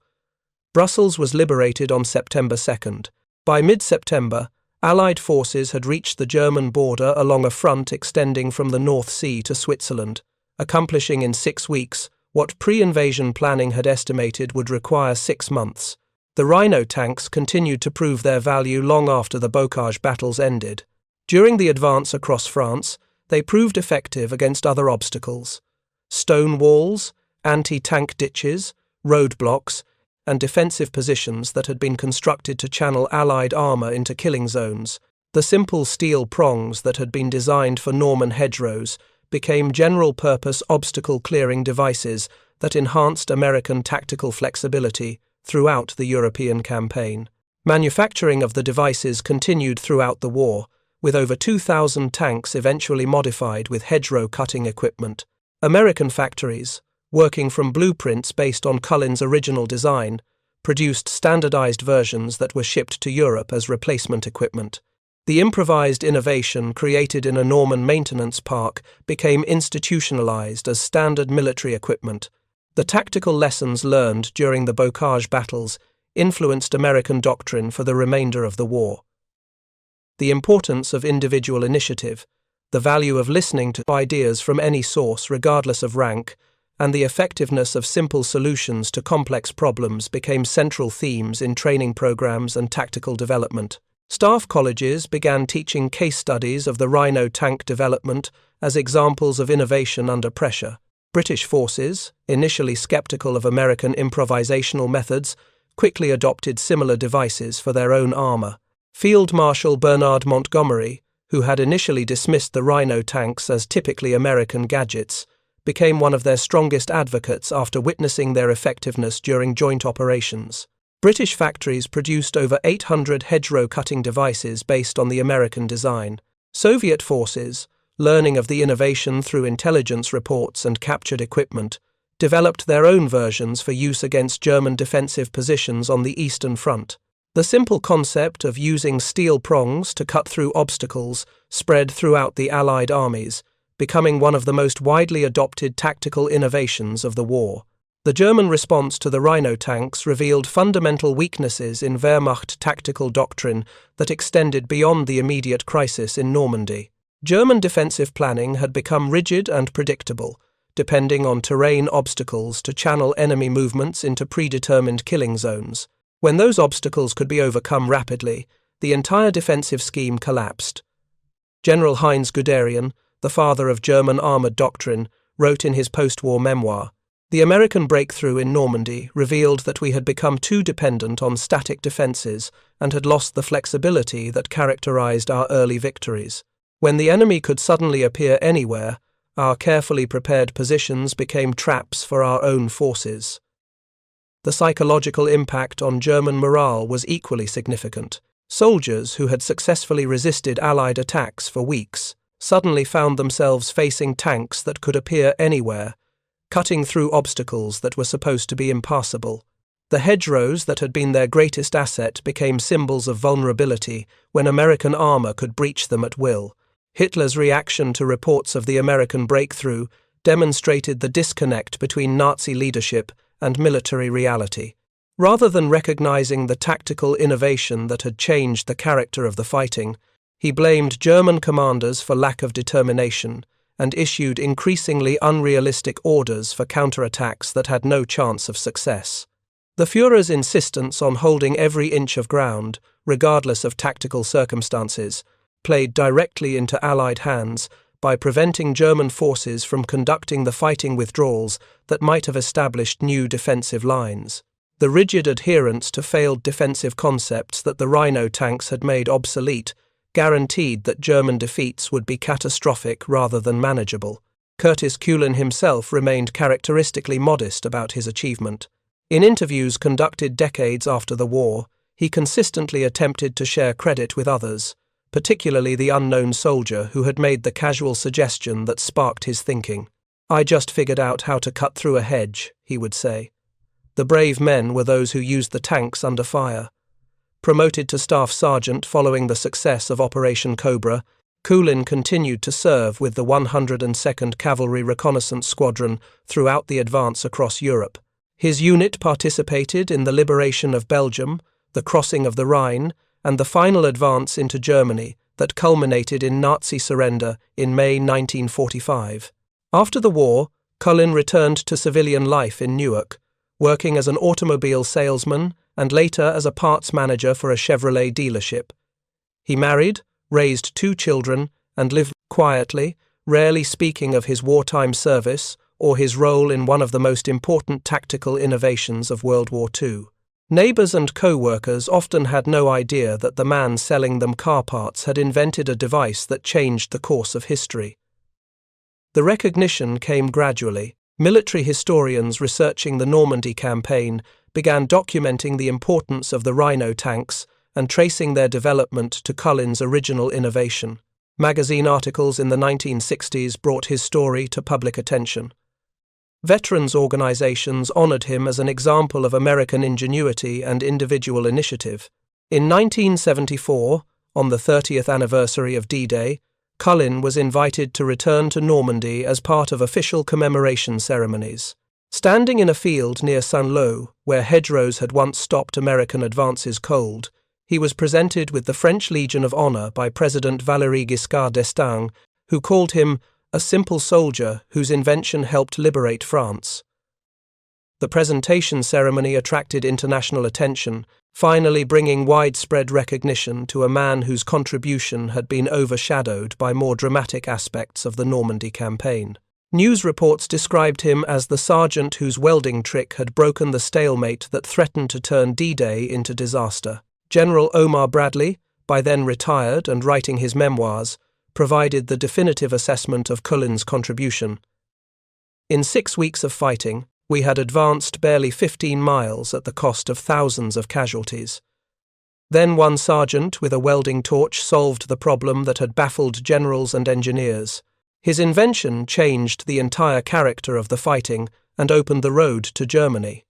Brussels was liberated on September 2. By mid-September, Allied forces had reached the German border along a front extending from the North Sea to Switzerland, accomplishing in 6 weeks what pre-invasion planning had estimated would require 6 months. The Rhino tanks continued to prove their value long after the Bocage battles ended. During the advance across France, they proved effective against other obstacles: stone walls, anti-tank ditches, roadblocks, and defensive positions that had been constructed to channel Allied armour into killing zones. The simple steel prongs that had been designed for Norman hedgerows became general-purpose obstacle-clearing devices that enhanced American tactical flexibility throughout the European campaign. Manufacturing of the devices continued throughout the war, with over 2,000 tanks eventually modified with hedgerow cutting equipment. American factories, working from blueprints based on Culin's original design, produced standardized versions that were shipped to Europe as replacement equipment. The improvised innovation created in a Norman maintenance park became institutionalized as standard military equipment. The tactical lessons learned during the Bocage battles influenced American doctrine for the remainder of the war. The importance of individual initiative, the value of listening to ideas from any source regardless of rank, and the effectiveness of simple solutions to complex problems became central themes in training programs and tactical development. Staff colleges began teaching case studies of the Rhino tank development as examples of innovation under pressure. British forces, initially skeptical of American improvisational methods, quickly adopted similar devices for their own armour. Field Marshal Bernard Montgomery, who had initially dismissed the Rhino tanks as typically American gadgets, became one of their strongest advocates after witnessing their effectiveness during joint operations. British factories produced over 800 hedgerow cutting devices based on the American design. Soviet forces, learning of the innovation through intelligence reports and captured equipment, developed their own versions for use against German defensive positions on the Eastern Front. The simple concept of using steel prongs to cut through obstacles spread throughout the Allied armies, becoming one of the most widely adopted tactical innovations of the war. The German response to the Rhino tanks revealed fundamental weaknesses in Wehrmacht tactical doctrine that extended beyond the immediate crisis in Normandy. German defensive planning had become rigid and predictable, depending on terrain obstacles to channel enemy movements into predetermined killing zones. When those obstacles could be overcome rapidly, the entire defensive scheme collapsed. General Heinz Guderian, the father of German armoured doctrine, wrote in his post-war memoir, "The American breakthrough in Normandy revealed that we had become too dependent on static defences and had lost the flexibility that characterised our early victories. When the enemy could suddenly appear anywhere, our carefully prepared positions became traps for our own forces." The psychological impact on German morale was equally significant. Soldiers who had successfully resisted Allied attacks for weeks suddenly found themselves facing tanks that could appear anywhere, cutting through obstacles that were supposed to be impassable. The hedgerows that had been their greatest asset became symbols of vulnerability when American armor could breach them at will. Hitler's reaction to reports of the American breakthrough demonstrated the disconnect between Nazi leadership and military reality. Rather than recognizing the tactical innovation that had changed the character of the fighting, he blamed German commanders for lack of determination and issued increasingly unrealistic orders for counterattacks that had no chance of success. The Führer's insistence on holding every inch of ground, regardless of tactical circumstances, played directly into Allied hands by preventing German forces from conducting the fighting withdrawals that might have established new defensive lines. The rigid adherence to failed defensive concepts that the Rhino tanks had made obsolete guaranteed that German defeats would be catastrophic rather than manageable. Curtis Culin himself remained characteristically modest about his achievement. In interviews conducted decades after the war, he consistently attempted to share credit with others, particularly the unknown soldier who had made the casual suggestion that sparked his thinking. "I just figured out how to cut through a hedge," he would say. The brave men were those who used the tanks under fire. Promoted to staff sergeant following the success of Operation Cobra, Culin continued to serve with the 102nd Cavalry Reconnaissance Squadron throughout the advance across Europe. His unit participated in the liberation of Belgium, the crossing of the Rhine, and the final advance into Germany that culminated in Nazi surrender in May 1945. After the war, Culin returned to civilian life in Newark, working as an automobile salesman and later as a parts manager for a Chevrolet dealership. He married, raised 2 children, and lived quietly, rarely speaking of his wartime service or his role in one of the most important tactical innovations of World War II. Neighbors and co-workers often had no idea that the man selling them car parts had invented a device that changed the course of history. The recognition came gradually. Military historians researching the Normandy campaign began documenting the importance of the Rhino tanks and tracing their development to Culin's original innovation. Magazine articles in the 1960s brought his story to public attention. Veterans organizations honored him as an example of American ingenuity and individual initiative. In 1974, on the 30th anniversary of D-Day, Culin was invited to return to Normandy as part of official commemoration ceremonies. Standing in a field near Saint-Lô, where hedgerows had once stopped American advances cold, he was presented with the French Legion of Honor by President Valéry Giscard d'Estaing, who called him a simple soldier whose invention helped liberate France. The presentation ceremony attracted international attention, finally bringing widespread recognition to a man whose contribution had been overshadowed by more dramatic aspects of the Normandy campaign. News reports described him as the sergeant whose welding trick had broken the stalemate that threatened to turn D-Day into disaster. General Omar Bradley, by then retired and writing his memoirs, provided the definitive assessment of Culin's contribution. In 6 weeks of fighting, we had advanced barely 15 miles at the cost of thousands of casualties. Then one sergeant with a welding torch solved the problem that had baffled generals and engineers. His invention changed the entire character of the fighting and opened the road to Germany.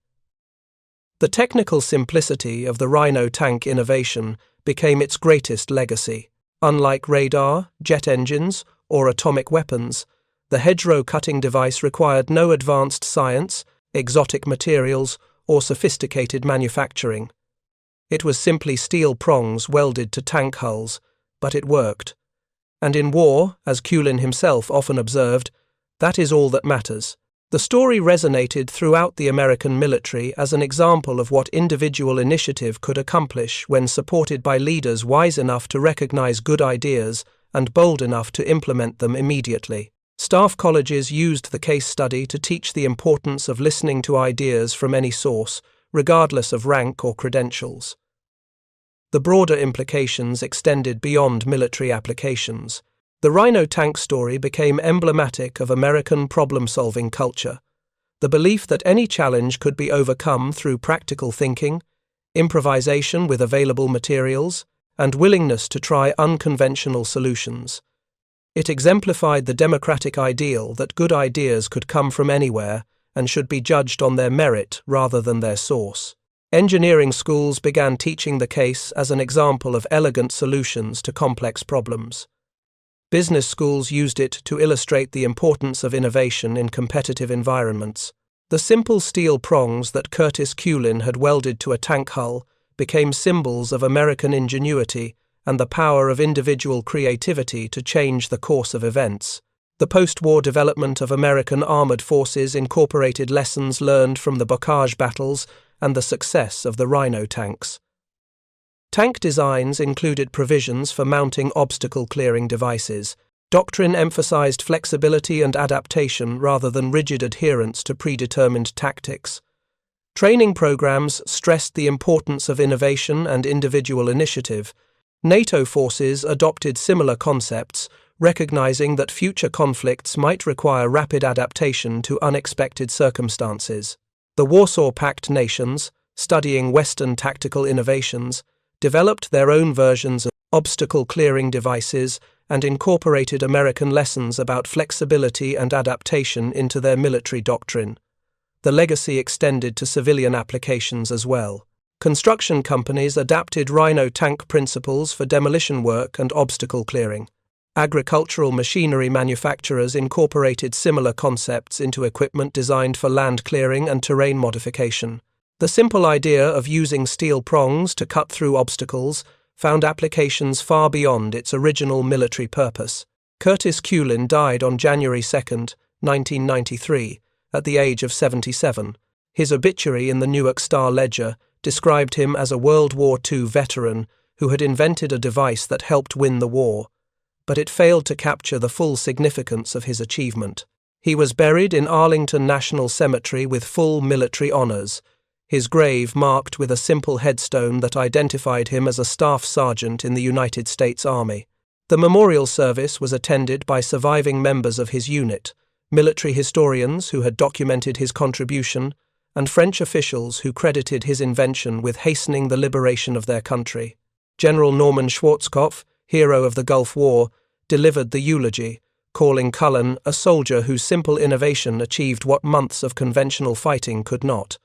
The technical simplicity of the Rhino tank innovation became its greatest legacy. Unlike radar, jet engines, or atomic weapons, the hedgerow cutting device required no advanced science, exotic materials, or sophisticated manufacturing. It was simply steel prongs welded to tank hulls, but it worked. And in war, as Culin himself often observed, that is all that matters. The story resonated throughout the American military as an example of what individual initiative could accomplish when supported by leaders wise enough to recognize good ideas and bold enough to implement them immediately. Staff colleges used the case study to teach the importance of listening to ideas from any source, regardless of rank or credentials. The broader implications extended beyond military applications. The Rhino tank story became emblematic of American problem-solving culture. The belief that any challenge could be overcome through practical thinking, improvisation with available materials, and willingness to try unconventional solutions. It exemplified the democratic ideal that good ideas could come from anywhere and should be judged on their merit rather than their source. Engineering schools began teaching the case as an example of elegant solutions to complex problems. Business schools used it to illustrate the importance of innovation in competitive environments. The simple steel prongs that Curtis Culin had welded to a tank hull became symbols of American ingenuity and the power of individual creativity to change the course of events. The post-war development of American armored forces incorporated lessons learned from the Bocage battles and the success of the Rhino tanks. Tank designs included provisions for mounting obstacle-clearing devices. Doctrine emphasized flexibility and adaptation rather than rigid adherence to predetermined tactics. Training programs stressed the importance of innovation and individual initiative. NATO forces adopted similar concepts, recognizing that future conflicts might require rapid adaptation to unexpected circumstances. The Warsaw Pact nations, studying Western tactical innovations, developed their own versions of obstacle-clearing devices and incorporated American lessons about flexibility and adaptation into their military doctrine. The legacy extended to civilian applications as well. Construction companies adapted Rhino tank principles for demolition work and obstacle clearing. Agricultural machinery manufacturers incorporated similar concepts into equipment designed for land clearing and terrain modification. The simple idea of using steel prongs to cut through obstacles found applications far beyond its original military purpose. Curtis Culin died on January 2, 1993, at the age of 77. His obituary in the Newark Star-Ledger described him as a World War II veteran who had invented a device that helped win the war, but it failed to capture the full significance of his achievement. He was buried in Arlington National Cemetery with full military honors, his grave marked with a simple headstone that identified him as a staff sergeant in the United States Army. The memorial service was attended by surviving members of his unit, military historians who had documented his contribution, and French officials who credited his invention with hastening the liberation of their country. General Norman Schwarzkopf, hero of the Gulf War, delivered the eulogy, calling Cullen a soldier whose simple innovation achieved what months of conventional fighting could not.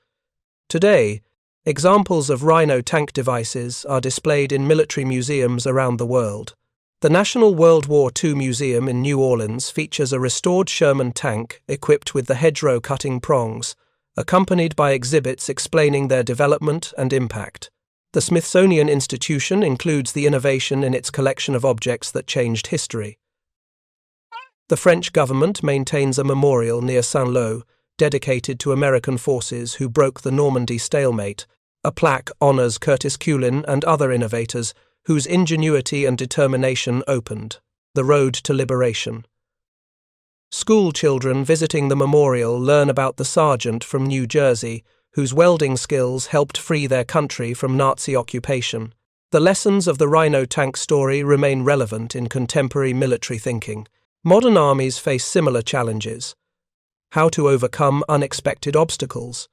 Today, examples of Rhino tank devices are displayed in military museums around the world. The National World War II Museum in New Orleans features a restored Sherman tank equipped with the hedgerow cutting prongs, accompanied by exhibits explaining their development and impact. The Smithsonian Institution includes the innovation in its collection of objects that changed history. The French government maintains a memorial near Saint-Lô, dedicated to American forces who broke the Normandy stalemate. A plaque honors Curtis Culin and other innovators whose ingenuity and determination opened the road to liberation. School children visiting the memorial learn about the sergeant from New Jersey, whose welding skills helped free their country from Nazi occupation. The lessons of the Rhino tank story remain relevant in contemporary military thinking. Modern armies face similar challenges. How to overcome unexpected obstacles,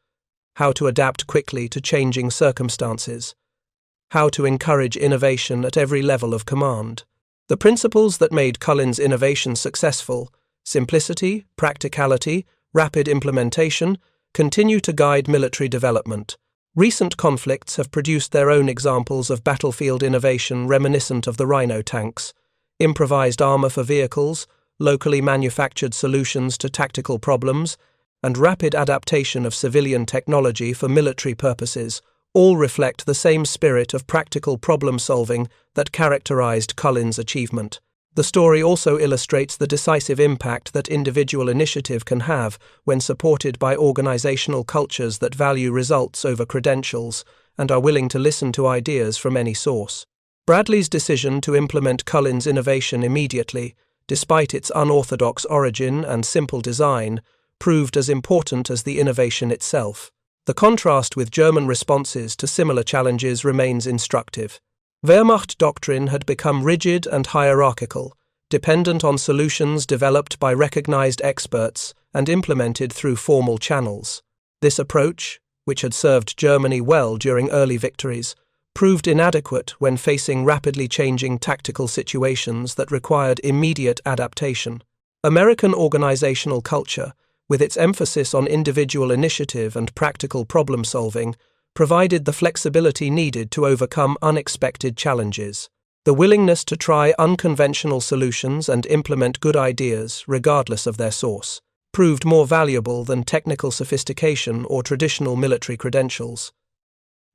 how to adapt quickly to changing circumstances, how to encourage innovation at every level of command. The principles that made Culin's innovation successful, simplicity, practicality, rapid implementation, continue to guide military development. Recent conflicts have produced their own examples of battlefield innovation reminiscent of the Rhino tanks, improvised armor for vehicles, locally manufactured solutions to tactical problems, and rapid adaptation of civilian technology for military purposes all reflect the same spirit of practical problem-solving that characterized Culin's achievement. The story also illustrates the decisive impact that individual initiative can have when supported by organizational cultures that value results over credentials and are willing to listen to ideas from any source. Bradley's decision to implement Culin's innovation immediately, despite its unorthodox origin and simple design, proved as important as the innovation itself. The contrast with German responses to similar challenges remains instructive. Wehrmacht doctrine had become rigid and hierarchical, dependent on solutions developed by recognized experts and implemented through formal channels. This approach, which had served Germany well during early victories, proved inadequate when facing rapidly changing tactical situations that required immediate adaptation. American organizational culture, with its emphasis on individual initiative and practical problem-solving, provided the flexibility needed to overcome unexpected challenges. The willingness to try unconventional solutions and implement good ideas, regardless of their source, proved more valuable than technical sophistication or traditional military credentials.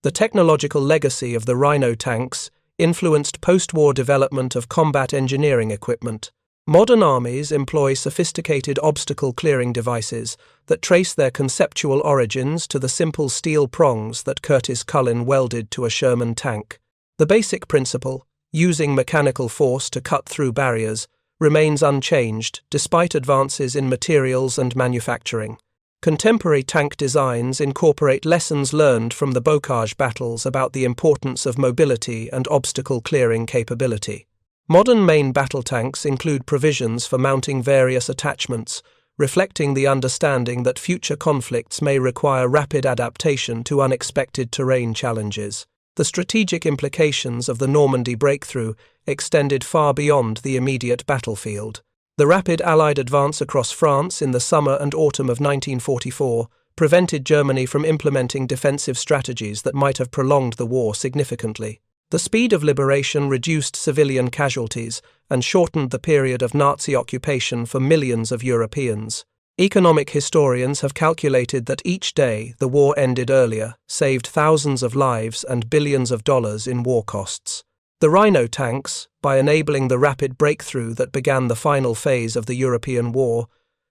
The technological legacy of the Rhino tanks influenced post-war development of combat engineering equipment. Modern armies employ sophisticated obstacle-clearing devices that trace their conceptual origins to the simple steel prongs that Curtis Culin welded to a Sherman tank. The basic principle, using mechanical force to cut through barriers, remains unchanged despite advances in materials and manufacturing. Contemporary tank designs incorporate lessons learned from the Bocage battles about the importance of mobility and obstacle-clearing capability. Modern main battle tanks include provisions for mounting various attachments, reflecting the understanding that future conflicts may require rapid adaptation to unexpected terrain challenges. The strategic implications of the Normandy breakthrough extended far beyond the immediate battlefield. The rapid Allied advance across France in the summer and autumn of 1944 prevented Germany from implementing defensive strategies that might have prolonged the war significantly. The speed of liberation reduced civilian casualties and shortened the period of Nazi occupation for millions of Europeans. Economic historians have calculated that each day the war ended earlier saved thousands of lives and billions of dollars in war costs. The Rhino tanks, by enabling the rapid breakthrough that began the final phase of the European war,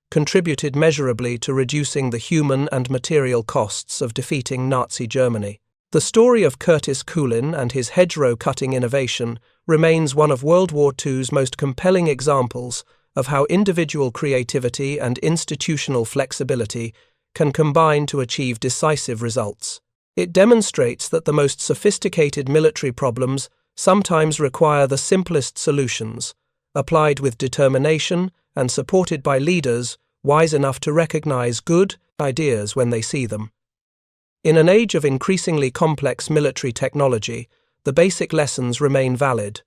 contributed measurably to reducing the human and material costs of defeating Nazi Germany. The story of Curtis Culin and his hedgerow-cutting innovation remains one of World War II's most compelling examples of how individual creativity and institutional flexibility can combine to achieve decisive results. It demonstrates that the most sophisticated military problems sometimes require the simplest solutions, applied with determination and supported by leaders wise enough to recognize good ideas when they see them. In an age of increasingly complex military technology, the basic lessons remain valid.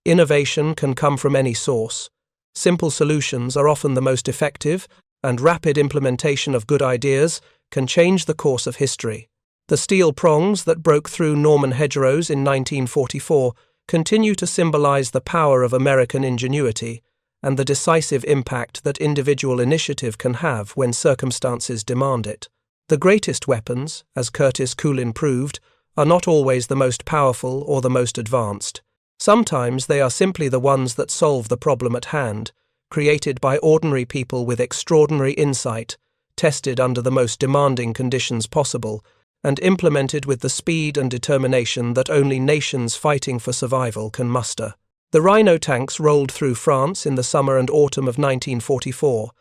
Innovation can come from any source. Simple solutions are often the most effective, and rapid implementation of good ideas can change the course of history. The steel prongs that broke through Norman hedgerows in 1944 continue to symbolize the power of American ingenuity and the decisive impact that individual initiative can have when circumstances demand it. The greatest weapons, as Curtis Culin proved, are not always the most powerful or the most advanced. Sometimes they are simply the ones that solve the problem at hand, created by ordinary people with extraordinary insight, tested under the most demanding conditions possible, and implemented with the speed and determination that only nations fighting for survival can muster. The Rhino tanks rolled through France in the summer and autumn of 1944,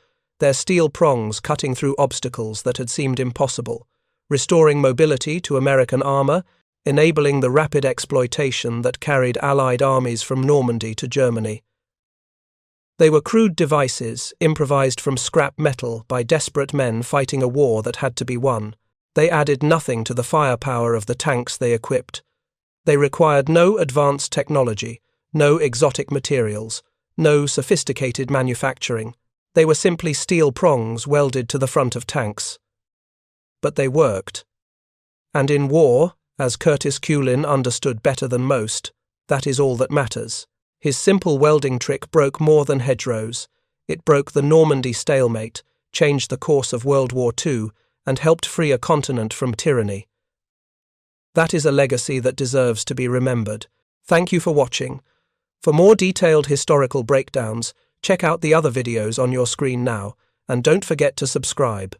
their steel prongs cutting through obstacles that had seemed impossible, restoring mobility to American armor, enabling the rapid exploitation that carried Allied armies from Normandy to Germany. They were crude devices, improvised from scrap metal by desperate men fighting a war that had to be won. They added nothing to the firepower of the tanks they equipped. They required no advanced technology, no exotic materials, no sophisticated manufacturing. They were simply steel prongs welded to the front of tanks. But they worked. And in war, as Curtis Culin understood better than most, that is all that matters. His simple welding trick broke more than hedgerows. It broke the Normandy stalemate, changed the course of World War II, and helped free a continent from tyranny. That is a legacy that deserves to be remembered. Thank you for watching. For more detailed historical breakdowns, check out the other videos on your screen now, and don't forget to subscribe.